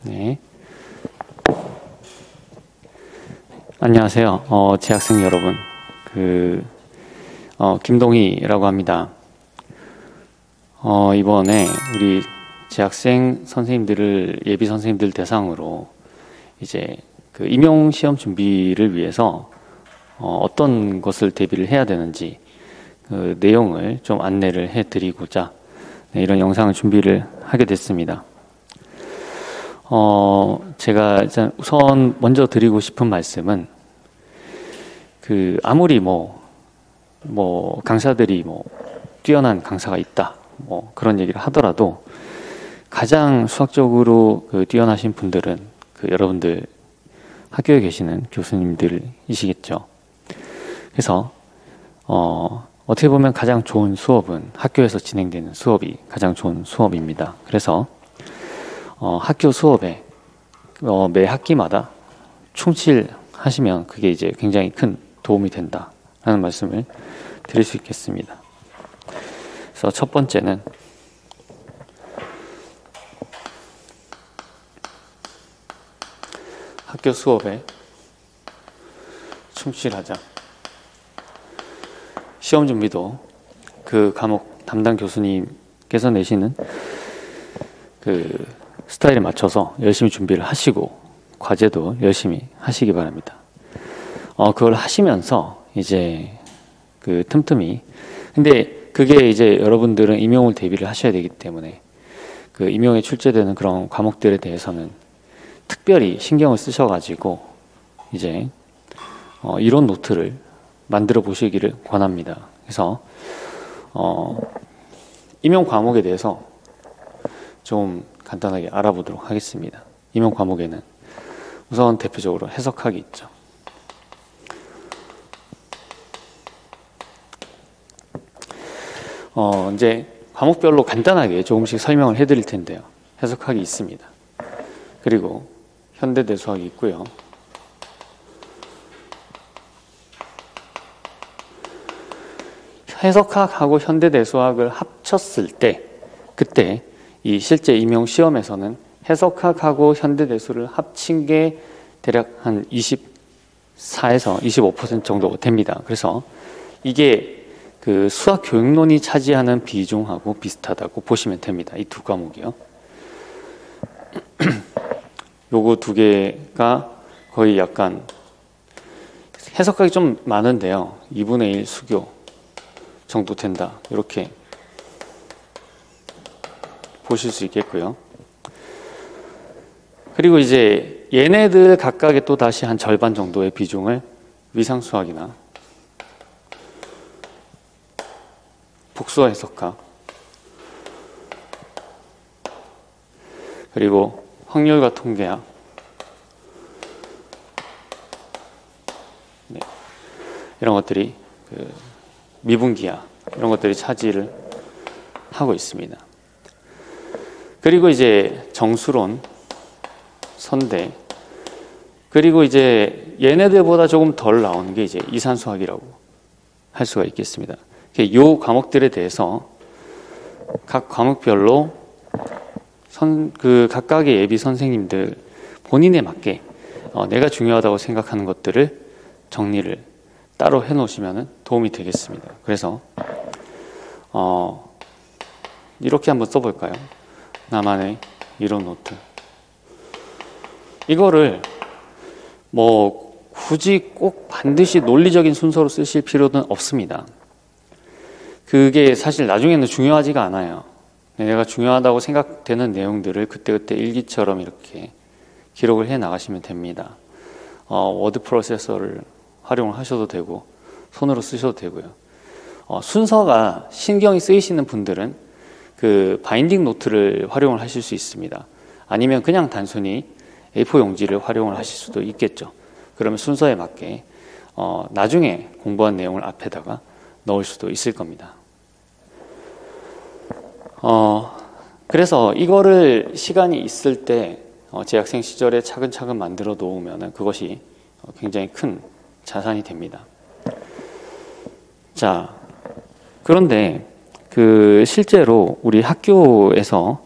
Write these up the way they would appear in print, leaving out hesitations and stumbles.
네. 안녕하세요. 재학생 여러분. 김동희라고 합니다. 이번에 우리 재학생 선생님들을, 예비 선생님들 대상으로 이제 그 임용 시험 준비를 위해서 어떤 것을 대비를 해야 되는지 그 내용을 좀 안내를 해 드리고자 이런 영상을 준비를 하게 됐습니다. 제가 일단 우선 먼저 드리고 싶은 말씀은 아무리 강사들이 뛰어난 강사가 있다 그런 얘기를 하더라도 가장 수학적으로 뛰어나신 분들은 여러분들 학교에 계시는 교수님들이시겠죠. 그래서 어떻게 보면 가장 좋은 수업은 학교에서 진행되는 수업이 가장 좋은 수업입니다. 그래서 학교 수업에 매 학기마다 충실하시면 그게 이제 굉장히 큰 도움이 된다라는 말씀을 드릴 수 있겠습니다. 그래서 첫 번째는 학교 수업에 충실하자. 시험 준비도 그 과목 담당 교수님께서 내시는 스타일에 맞춰서 열심히 준비를 하시고 과제도 열심히 하시기 바랍니다. 그걸 하시면서 이제 틈틈이, 근데 그게 이제 여러분들은 임용을 대비를 하셔야 되기 때문에 임용에 출제되는 그런 과목들에 대해서는 특별히 신경을 쓰셔가지고 이제 이론 노트를 만들어 보시기를 권합니다. 그래서 임용 과목에 대해서 좀 간단하게 알아보도록 하겠습니다. 임용 과목에는 우선 대표적으로 해석학이 있죠. 이제 과목별로 간단하게 조금씩 설명을 해드릴 텐데요. 해석학이 있습니다. 그리고 현대대수학이 있고요. 해석학하고 현대대수학을 합쳤을 때, 그때 이 실제 임용 시험에서는 해석학하고 현대대수를 합친 게 대략 한 24에서 25% 정도 됩니다. 그래서 이게 수학 교육론이 차지하는 비중하고 비슷하다고 보시면 됩니다. 이 두 과목이요. 요거 두 개가 거의 약간 해석학이 좀 많은데요. 2분의 1 수교 정도 된다. 이렇게 보실 수 있겠고요. 그리고 이제 얘네들 각각의 또 다시 한 절반 정도의 비중을 위상수학이나 복수와 해석학, 그리고 확률과 통계학, 이런 것들이 미분기학, 이런 것들이 차지를 하고 있습니다. 그리고 이제 정수론, 선대, 그리고 이제 얘네들보다 조금 덜 나오는 게 이제 이산수학이라고 할 수가 있겠습니다. 이 과목들에 대해서 각 과목별로 각각의 예비 선생님들 본인에 맞게 내가 중요하다고 생각하는 것들을 정리를 따로 해놓으시면 도움이 되겠습니다. 그래서 이렇게 한번 써볼까요? 나만의 이론 노트. 이거를 굳이 꼭 반드시 논리적인 순서로 쓰실 필요는 없습니다. 그게 사실 나중에는 중요하지가 않아요. 내가 중요하다고 생각되는 내용들을 그때그때 일기처럼 이렇게 기록을 해 나가시면 됩니다. 워드 프로세서를 활용을 하셔도 되고 손으로 쓰셔도 되고요. 순서가 신경이 쓰이시는 분들은 바인딩 노트를 활용을 하실 수 있습니다. 아니면 그냥 단순히 A4 용지를 활용을 하실 수도 있겠죠. 그러면 순서에 맞게 나중에 공부한 내용을 앞에다가 넣을 수도 있을 겁니다. 그래서 이거를 시간이 있을 때 재학생 시절에 차근차근 만들어 놓으면 그것이 굉장히 큰 자산이 됩니다. 자, 그런데 실제로 우리 학교에서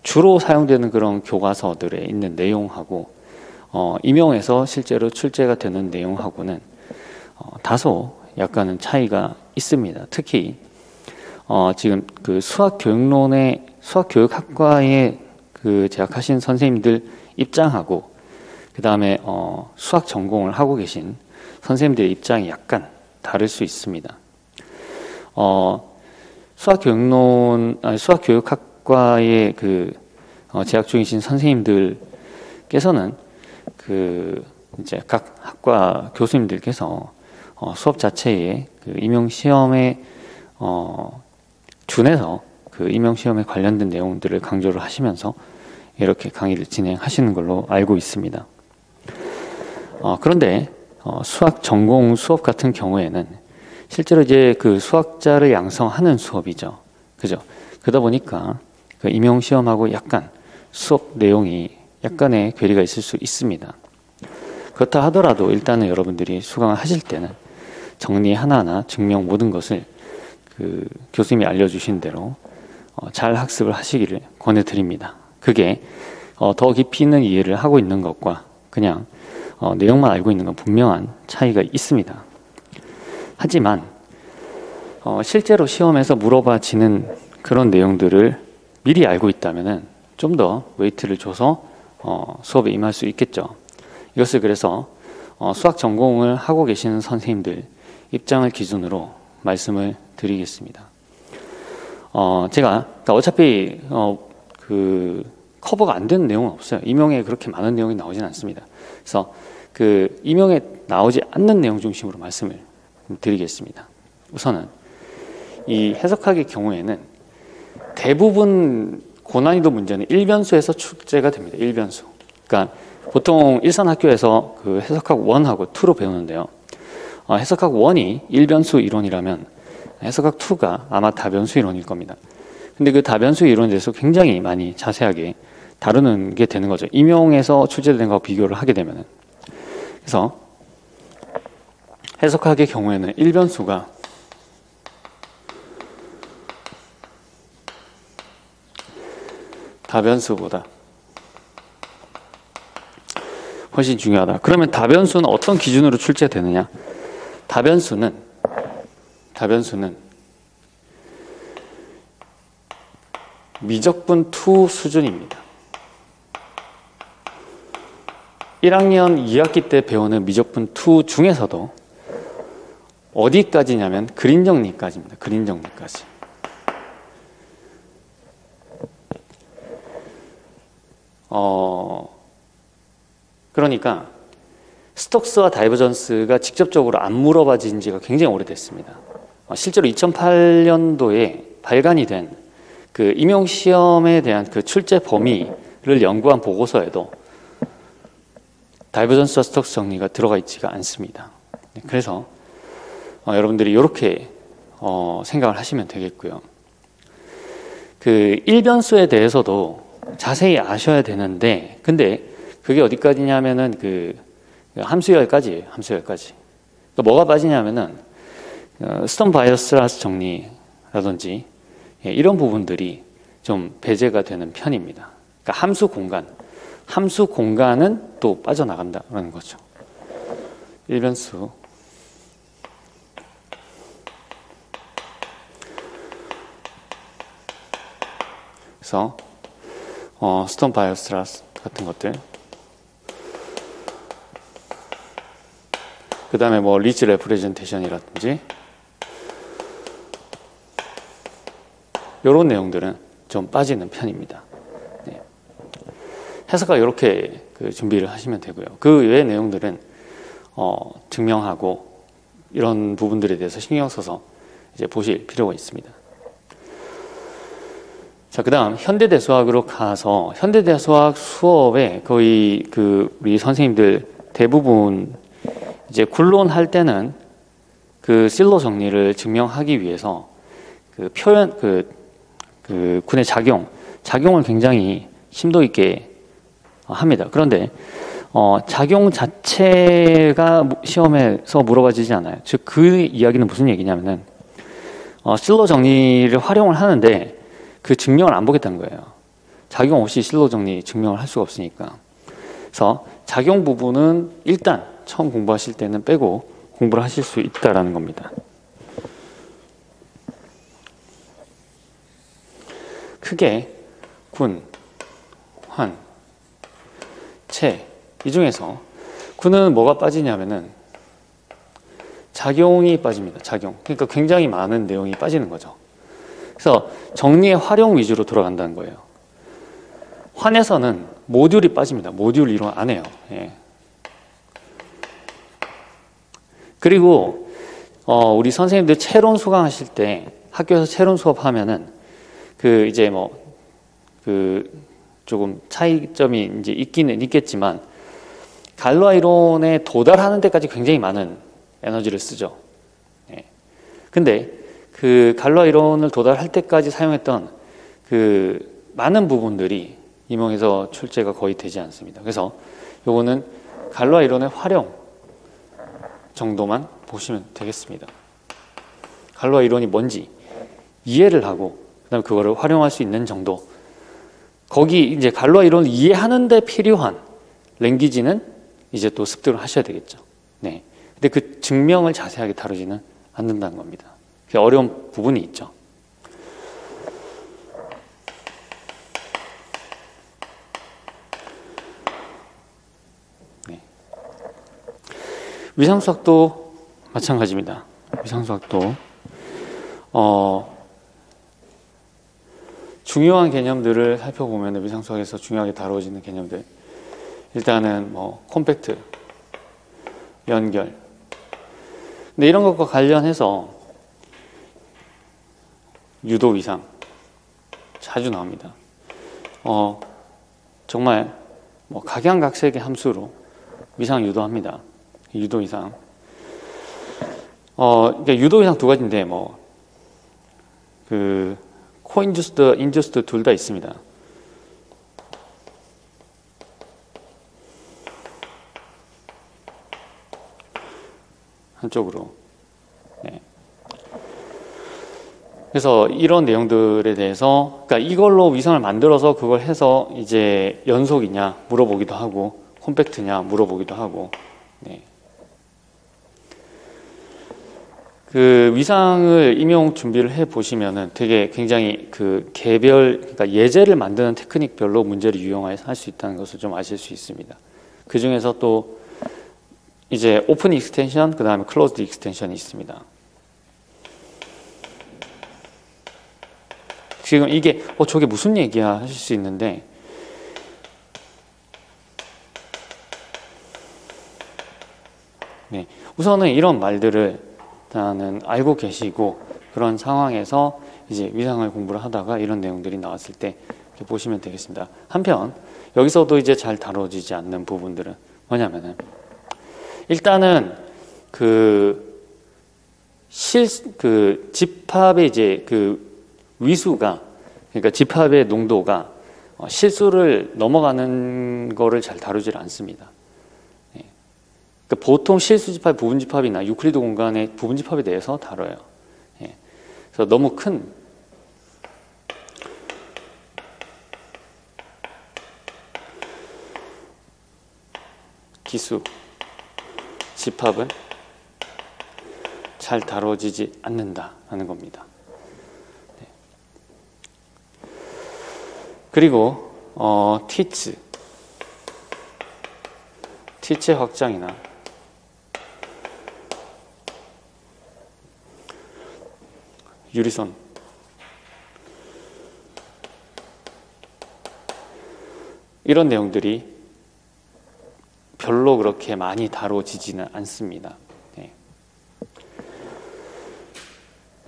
주로 사용되는 그런 교과서들에 있는 내용하고 임용에서 실제로 출제가 되는 내용하고는 다소 약간은 차이가 있습니다. 특히 지금 그 수학교육학과에 그 재학하신 선생님들 입장하고 그 다음에 수학 전공을 하고 계신 선생님들의 입장이 약간 다를 수 있습니다. 수학교육학과에 그 재학 중이신 선생님들께서는 그 이제 각 학과 교수님들께서 수업 자체에 그 임용 시험에 준해서 그 임용 시험에 관련된 내용들을 강조를 하시면서 이렇게 강의를 진행하시는 걸로 알고 있습니다. 그런데 수학 전공 수업 같은 경우에는 실제로 이제 그 수학자를 양성하는 수업이죠. 그죠? 그러다 보니까 그 임용 시험하고 약간 수업 내용이 약간의 괴리가 있을 수 있습니다. 그렇다 하더라도 일단은 여러분들이 수강을 하실 때는 정리 하나하나 증명 모든 것을 그 교수님이 알려주신 대로 잘 학습을 하시기를 권해드립니다. 그게 더 깊이 있는 이해를 하고 있는 것과 그냥 내용만 알고 있는 건 분명한 차이가 있습니다. 하지만 실제로 시험에서 물어봐지는 그런 내용들을 미리 알고 있다면 좀 더 웨이트를 줘서 수업에 임할 수 있겠죠. 이것을 그래서 수학 전공을 하고 계시는 선생님들 입장을 기준으로 말씀을 드리겠습니다. 제가 어차피 그 커버가 안 되는 내용은 없어요. 임용에 그렇게 많은 내용이 나오진 않습니다. 그래서 그 임용에 나오지 않는 내용 중심으로 말씀을 드리겠습니다. 우선은 이 해석학의 경우에는 대부분 고난이도 문제는 1변수에서 출제가 됩니다. 1변수. 그러니까 보통 일선 학교에서 그 해석학 1하고 2로 배우는데요. 해석학 1이 1변수 이론이라면 해석학 2가 아마 다변수 이론일 겁니다. 근데 그 다변수 이론에 대해서 굉장히 많이 자세하게 다루는 게 되는 거죠. 임용에서 출제된 거와 비교를 하게 되면은. 그래서 해석학의 경우에는 1변수가 다변수보다 훨씬 중요하다. 그러면 다변수는 어떤 기준으로 출제되느냐? 다변수는 미적분 2 수준입니다. 1학년 2학기 때 배우는 미적분 2 중에서도 어디까지냐면 그림 정리까지입니다. 그림 정리까지. 그러니까 스톡스와 다이버전스가 직접적으로 안 물어봐진 지가 굉장히 오래됐습니다. 실제로 2008년도에 발간이 된 그 임용 시험에 대한 그 출제 범위를 연구한 보고서에도 다이버전스와 스톡스 정리가 들어가 있지가 않습니다. 그래서 여러분들이 이렇게 생각을 하시면 되겠고요. 그 1변수에 대해서도 자세히 아셔야 되는데, 근데 그게 어디까지냐면은 그 함수열까지예요. 함수열까지. 그러니까 뭐가 빠지냐면은 스톰 바이어스라스 정리라든지 이런 부분들이 좀 배제가 되는 편입니다. 그러니까 함수 공간은 또 빠져나간다는 거죠. 1변수. 그래서 스톰 바이어스라스 같은 것들. 그 다음에 뭐 리치 레프레젠테이션이라든지 이런 내용들은 좀 빠지는 편입니다. 네. 해석가 이렇게 그 준비를 하시면 되고요. 그 외의 내용들은 증명하고 이런 부분들에 대해서 신경 써서 이제 보실 필요가 있습니다. 자, 그다음 현대대수학으로 가서 현대대수학 수업에 거의 그 우리 선생님들 대부분 이제 굴론할 때는 그 실로 정리를 증명하기 위해서 그 표현 그 군의 작용을 굉장히 심도 있게 합니다. 그런데 작용 자체가 시험에서 물어봐지지 않아요. 즉 그 이야기는 무슨 얘기냐면은 실로 정리를 활용을 하는데 그 증명을 안 보겠다는 거예요. 작용 없이 실로 정리 증명을 할 수가 없으니까. 그래서 작용 부분은 일단 처음 공부하실 때는 빼고 공부를 하실 수 있다라는 겁니다. 크게 군, 환, 체, 이 중에서 군은 뭐가 빠지냐면은 작용이 빠집니다. 작용. 그러니까 굉장히 많은 내용이 빠지는 거죠. 그래서 정리의 활용 위주로 돌아간다는 거예요. 환에서는 모듈이 빠집니다. 모듈 이론 안 해요. 예. 그리고 우리 선생님들 체론 수강하실 때 학교에서 체론 수업하면은 그 이제 뭐 그 조금 차이점이 이제 있기는 있겠지만 갈로아 이론에 도달하는 데까지 굉장히 많은 에너지를 쓰죠. 예. 근데 그 갈로아 이론을 도달할 때까지 사용했던 그 많은 부분들이 임용에서 출제가 거의 되지 않습니다. 그래서 요거는 갈로아 이론의 활용 정도만 보시면 되겠습니다. 갈로아 이론이 뭔지 이해를 하고 그다음에 그거를 활용할 수 있는 정도. 거기 이제 갈로아 이론을 이해하는 데 필요한 랭귀지는 이제 또 습득을 하셔야 되겠죠. 네. 근데 그 증명을 자세하게 다루지는 않는다는 겁니다. 어려운 부분이 있죠. 네. 위상수학도 마찬가지입니다. 위상수학도 중요한 개념들을 살펴보면 위상수학에서 중요하게 다루어지는 개념들, 일단은 뭐 콤팩트, 연결. 근데 이런 것과 관련해서 유도 위상 자주 나옵니다. 정말 뭐 각양각색의 함수로 위상 유도합니다. 유도 위상. 그러니까 유도 위상 두 가지인데 뭐 그 코인듀스드, 인듀스드 둘 다 있습니다. 한쪽으로. 네. 그래서 이런 내용들에 대해서, 그러니까 이걸로 위상을 만들어서 그걸 해서 이제 연속이냐 물어보기도 하고, 콤팩트냐 물어보기도 하고, 네. 그 위상을 임용 준비를 해 보시면은 되게 굉장히 그 개별, 그러니까 예제를 만드는 테크닉별로 문제를 유용해서 할 수 있다는 것을 좀 아실 수 있습니다. 그 중에서 또 이제 오픈 익스텐션, 그 다음에 클로즈드 익스텐션이 있습니다. 지금 이게 저게 무슨 얘기야 하실 수 있는데, 네, 우선은 이런 말들을 일단은 알고 계시고 그런 상황에서 이제 위상을 공부를 하다가 이런 내용들이 나왔을 때 이렇게 보시면 되겠습니다. 한편 여기서도 이제 잘 다뤄지지 않는 부분들은 뭐냐면은 일단은 그 집합의 이제 그 위수가, 그러니까 집합의 농도가 실수를 넘어가는 거를 잘 다루질 않습니다. 그러니까 보통 실수집합, 부분집합이나 유클리드 공간의 부분집합에 대해서 다뤄요. 예. 그래서 너무 큰 기수 집합은 잘 다뤄지지 않는다는 겁니다. 네. 그리고 티츠의 확장이나 유리선, 이런 내용들이 별로 그렇게 많이 다뤄지지는 않습니다. 네.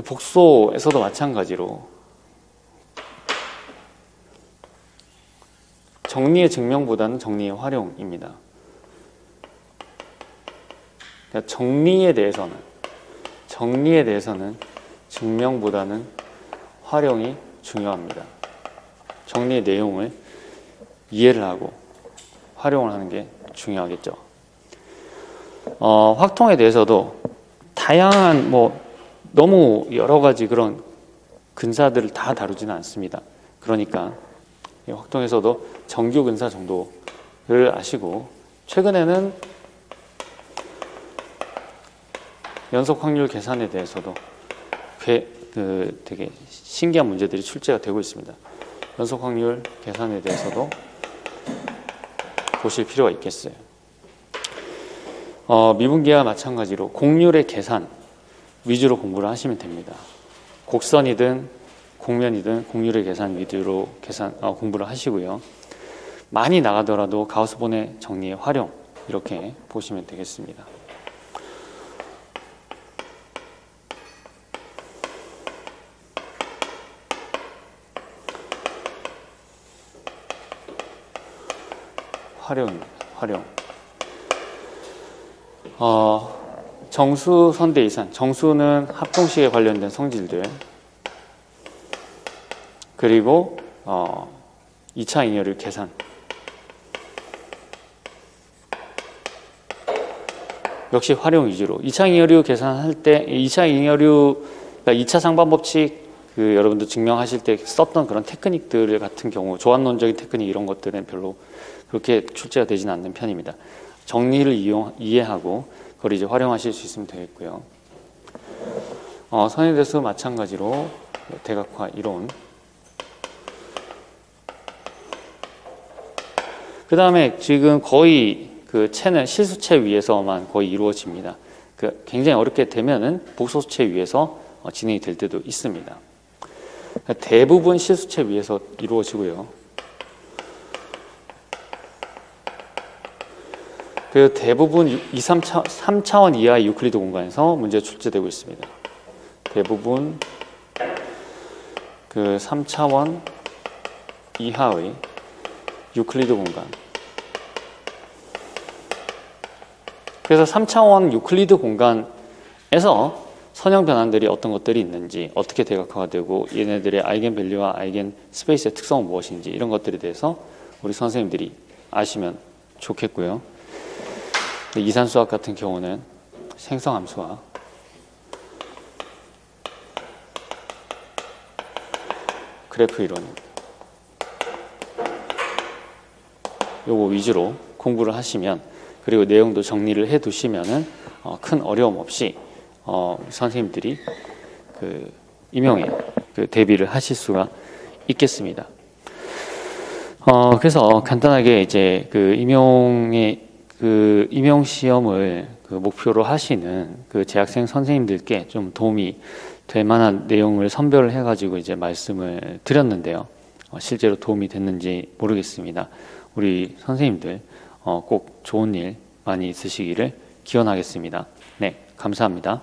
복소에서도 마찬가지로 정리의 증명보다는 정리의 활용입니다. 그러니까 정리에 대해서는 증명보다는 활용이 중요합니다. 정리의 내용을 이해를 하고 활용을 하는 게 중요하겠죠. 확통에 대해서도 다양한 너무 여러 가지 그런 근사들을 다 다루지는 않습니다. 그러니까 확통에서도 정규 근사 정도를 아시고, 최근에는 연속 확률 계산에 대해서도 되게 신기한 문제들이 출제가 되고 있습니다. 연속 확률 계산에 대해서도 보실 필요가 있겠어요. 미분기와 마찬가지로 곡률의 계산 위주로 공부를 하시면 됩니다. 곡선이든 곡면이든 곡률의 계산 위주로 공부를 하시고요. 많이 나가더라도 가우스본의 정리의 활용, 이렇게 보시면 되겠습니다. 활용. 정수, 선대, 이산. 정수는 합동식에 관련된 성질들. 그리고 2차 잉여율 계산. 역시 활용 위주로. 2차 잉여율 계산할 때 2차 잉여율, 그러니까 2차 상반법칙 여러분들 증명하실 때 썼던 그런 테크닉들 같은 경우, 조합론적인 테크닉 이런 것들은 별로 그렇게 출제가 되지는 않는 편입니다. 정리를 이해하고 그걸 이제 활용하실 수 있으면 되겠고요. 선에 대해서 마찬가지로 대각화 이론. 그 다음에 지금 거의 그 채는 실수채 위에서만 거의 이루어집니다. 굉장히 어렵게 되면은 복소수채 위에서 진행이 될 때도 있습니다. 대부분 실수채 위에서 이루어지고요. 그 대부분 3차원 이하의 유클리드 공간에서 문제 출제되고 있습니다. 대부분 그 3차원 이하의 유클리드 공간. 그래서 3차원 유클리드 공간에서 선형 변환들이 어떤 것들이 있는지, 어떻게 대각화가 되고 얘네들의 아이겐 밸류와 아이겐 스페이스의 특성은 무엇인지, 이런 것들에 대해서 우리 선생님들이 아시면 좋겠고요. 이산수학 같은 경우는 생성함수와 그래프 이론입니다. 요거 위주로 공부를 하시면, 그리고 내용도 정리를 해 두시면은 큰 어려움 없이 선생님들이 그 임용에 대비를 하실 수가 있겠습니다. 그래서 간단하게 이제 그 임용 시험을 목표로 하시는 그 재학생 선생님들께 좀 도움이 될 만한 내용을 선별을 해가지고 이제 말씀을 드렸는데요. 실제로 도움이 됐는지 모르겠습니다. 우리 선생님들 꼭 좋은 일 많이 있으시기를 기원하겠습니다. 네, 감사합니다.